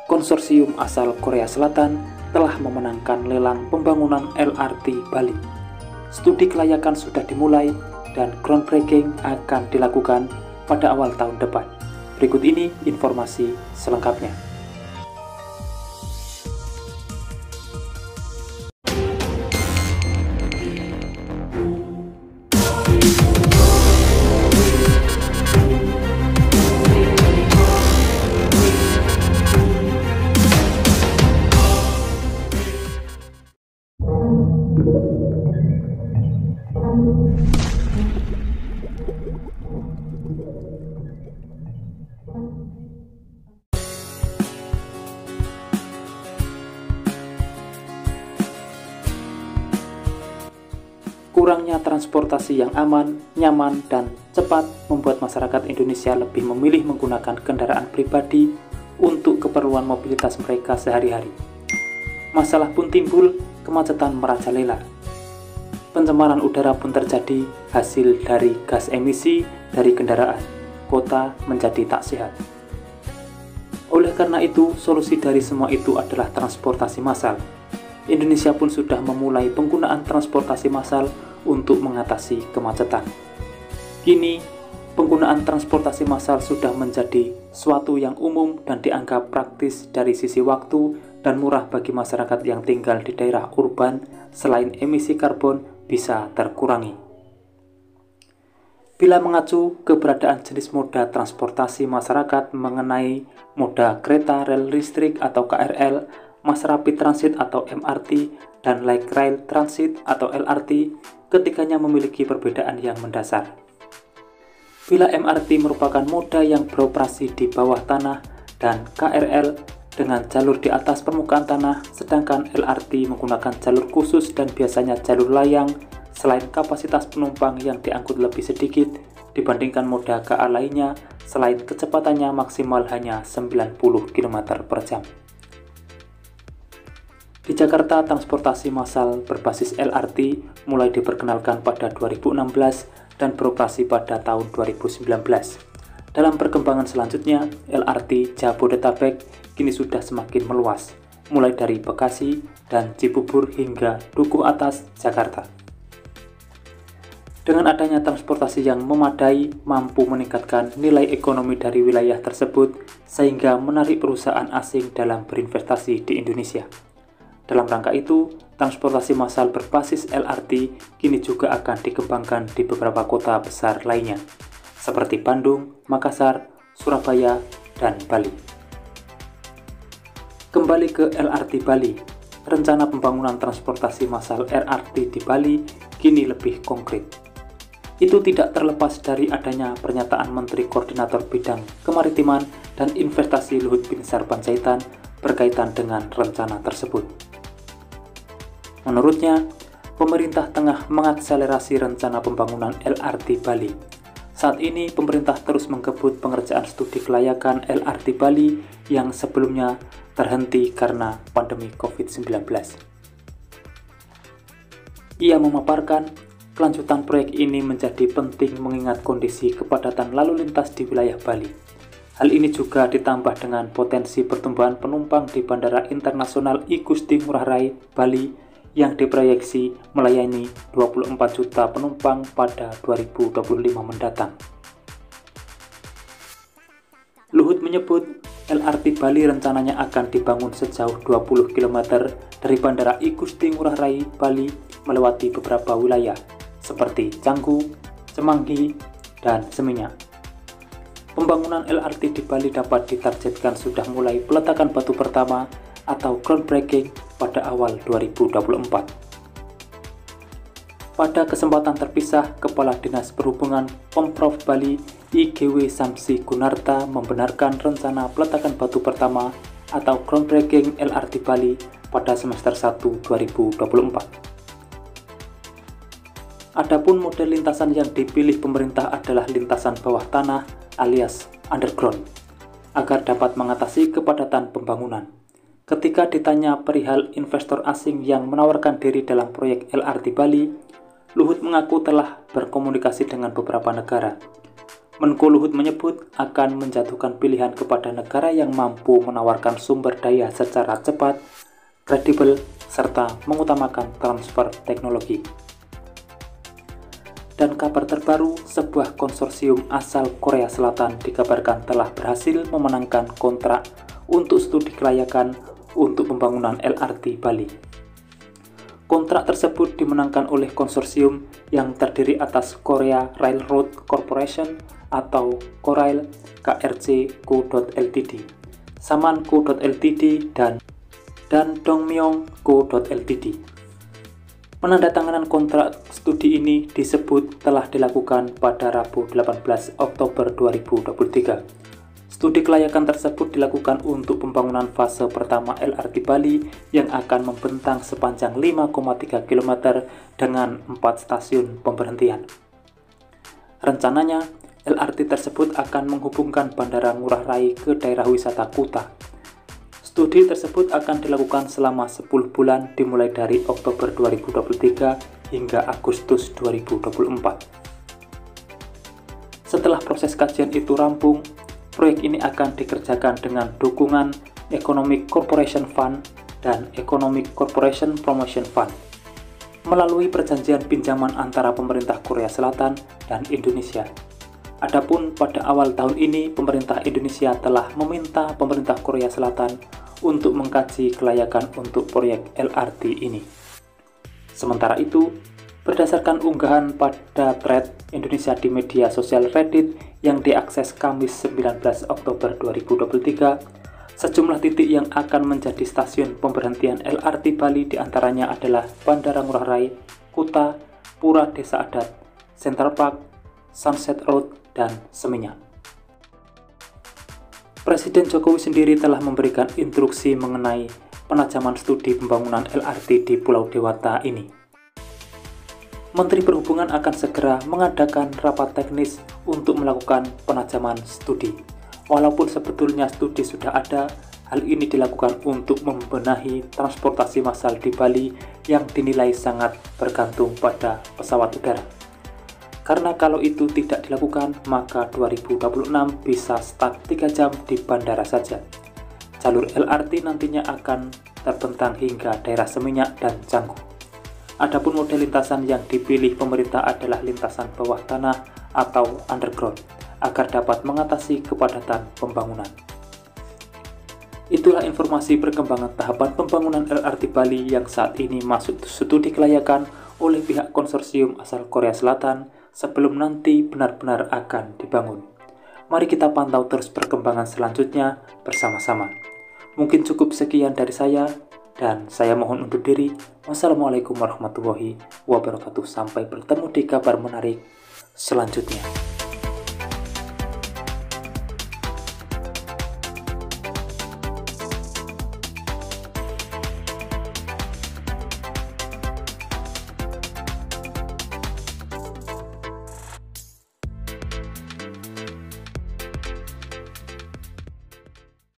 konsorsium asal Korea Selatan telah memenangkan lelang pembangunan LRT Bali. Studi kelayakan sudah dimulai dan groundbreaking akan dilakukan pada awal tahun depan. Berikut ini informasi selengkapnya. Kurangnya transportasi yang aman, nyaman, dan cepat membuat masyarakat Indonesia lebih memilih menggunakan kendaraan pribadi untuk keperluan mobilitas mereka sehari-hari. Masalah pun timbul, kemacetan merajalela. Pencemaran udara pun terjadi hasil dari gas emisi dari kendaraan. Kota menjadi tak sehat. Oleh karena itu, solusi dari semua itu adalah transportasi massal. Indonesia pun sudah memulai penggunaan transportasi massal untuk mengatasi kemacetan. Kini, penggunaan transportasi massal sudah menjadi suatu yang umum dan dianggap praktis dari sisi waktu dan murah bagi masyarakat yang tinggal di daerah urban selain emisi karbon bisa terkurangi. Bila mengacu keberadaan jenis moda transportasi masyarakat mengenai moda kereta rel listrik atau KRL, Mass Rapid Transit atau MRT, dan Light Rail Transit atau LRT, ketiganya memiliki perbedaan yang mendasar. Bila MRT merupakan moda yang beroperasi di bawah tanah dan KRL dengan jalur di atas permukaan tanah, sedangkan LRT menggunakan jalur khusus dan biasanya jalur layang, selain kapasitas penumpang yang diangkut lebih sedikit dibandingkan moda KA lainnya, selain kecepatannya maksimal hanya 90 km per jam. Di Jakarta, transportasi massal berbasis LRT mulai diperkenalkan pada 2016 dan beroperasi pada tahun 2019. Dalam perkembangan selanjutnya, LRT Jabodetabek kini sudah semakin meluas, mulai dari Bekasi dan Cibubur hingga Dukuh Atas, Jakarta. Dengan adanya transportasi yang memadai, mampu meningkatkan nilai ekonomi dari wilayah tersebut sehingga menarik perusahaan asing dalam berinvestasi di Indonesia. Dalam rangka itu, transportasi massal berbasis LRT kini juga akan dikembangkan di beberapa kota besar lainnya, seperti Bandung, Makassar, Surabaya, dan Bali. Kembali ke LRT Bali, rencana pembangunan transportasi massal LRT di Bali kini lebih konkret. Itu tidak terlepas dari adanya pernyataan Menteri Koordinator Bidang Kemaritiman dan Investasi Luhut Binsar Panjaitan berkaitan dengan rencana tersebut. Menurutnya, pemerintah tengah mengakselerasi rencana pembangunan LRT Bali. Saat ini, pemerintah terus menggebut pengerjaan studi kelayakan LRT Bali yang sebelumnya terhenti karena pandemi COVID-19. Ia memaparkan, kelanjutan proyek ini menjadi penting mengingat kondisi kepadatan lalu lintas di wilayah Bali. Hal ini juga ditambah dengan potensi pertumbuhan penumpang di Bandara Internasional I Gusti Ngurah Rai, Bali, yang diproyeksi melayani 24 juta penumpang pada 2025 mendatang. Luhut menyebut, LRT Bali rencananya akan dibangun sejauh 20 km dari Bandara I Gusti Ngurah Rai, Bali, melewati beberapa wilayah seperti Canggu, Semanggi, dan Seminyak. Pembangunan LRT di Bali dapat ditargetkan sudah mulai peletakan batu pertama atau groundbreaking pada awal 2024. Pada kesempatan terpisah, Kepala Dinas Perhubungan Pemprov Bali IGW Samsi Gunarta membenarkan rencana peletakan batu pertama atau groundbreaking LRT Bali pada semester 1 2024. Adapun model lintasan yang dipilih pemerintah adalah lintasan bawah tanah alias underground agar dapat mengatasi kepadatan pembangunan. Ketika ditanya perihal investor asing yang menawarkan diri dalam proyek LRT Bali, Luhut mengaku telah berkomunikasi dengan beberapa negara. Menko Luhut menyebut akan menjatuhkan pilihan kepada negara yang mampu menawarkan sumber daya secara cepat, kredibel, serta mengutamakan transfer teknologi. Dan kabar terbaru, sebuah konsorsium asal Korea Selatan dikabarkan telah berhasil memenangkan kontrak untuk studi kelayakan untuk pembangunan LRT Bali. Kontrak tersebut dimenangkan oleh konsorsium yang terdiri atas Korea Railroad Corporation atau Korail, KRC Co. Ltd, Saman Co. Ltd, dan Dongmyeong Co. Ltd. Penandatanganan kontrak studi ini disebut telah dilakukan pada Rabu 18 Oktober 2023. Studi kelayakan tersebut dilakukan untuk pembangunan fase pertama LRT Bali yang akan membentang sepanjang 5,3 km dengan 4 stasiun pemberhentian. Rencananya, LRT tersebut akan menghubungkan Bandara Ngurah Rai ke daerah wisata Kuta. Studi tersebut akan dilakukan selama 10 bulan dimulai dari Oktober 2023 hingga Agustus 2024. Setelah proses kajian itu rampung, proyek ini akan dikerjakan dengan dukungan Economic Corporation Fund dan Economic Corporation Promotion Fund melalui perjanjian pinjaman antara pemerintah Korea Selatan dan Indonesia. Adapun pada awal tahun ini, pemerintah Indonesia telah meminta pemerintah Korea Selatan untuk mengkaji kelayakan untuk proyek LRT ini. Sementara itu, berdasarkan unggahan pada thread Indonesia di media sosial Reddit yang diakses Kamis 19 Oktober 2023, sejumlah titik yang akan menjadi stasiun pemberhentian LRT Bali diantaranya adalah Bandara Ngurah Rai, Kuta, Pura Desa Adat, Central Park, Sunset Road, dan Seminyak. Presiden Jokowi sendiri telah memberikan instruksi mengenai penajaman studi pembangunan LRT di Pulau Dewata ini. Menteri Perhubungan akan segera mengadakan rapat teknis untuk melakukan penajaman studi. Walaupun sebetulnya studi sudah ada, hal ini dilakukan untuk membenahi transportasi massal di Bali yang dinilai sangat bergantung pada pesawat udara. Karena kalau itu tidak dilakukan, maka 2026 bisa stuck 3 jam di bandara saja. Jalur LRT nantinya akan terbentang hingga daerah Seminyak dan Canggu. Adapun model lintasan yang dipilih pemerintah adalah lintasan bawah tanah atau underground, agar dapat mengatasi kepadatan pembangunan. Itulah informasi perkembangan tahapan pembangunan LRT Bali yang saat ini masuk studi kelayakan oleh pihak konsorsium asal Korea Selatan sebelum nanti benar-benar akan dibangun. Mari kita pantau terus perkembangan selanjutnya bersama-sama. Mungkin cukup sekian dari saya, dan saya mohon undur diri. Wassalamualaikum warahmatullahi wabarakatuh. Sampai bertemu di kabar menarik selanjutnya.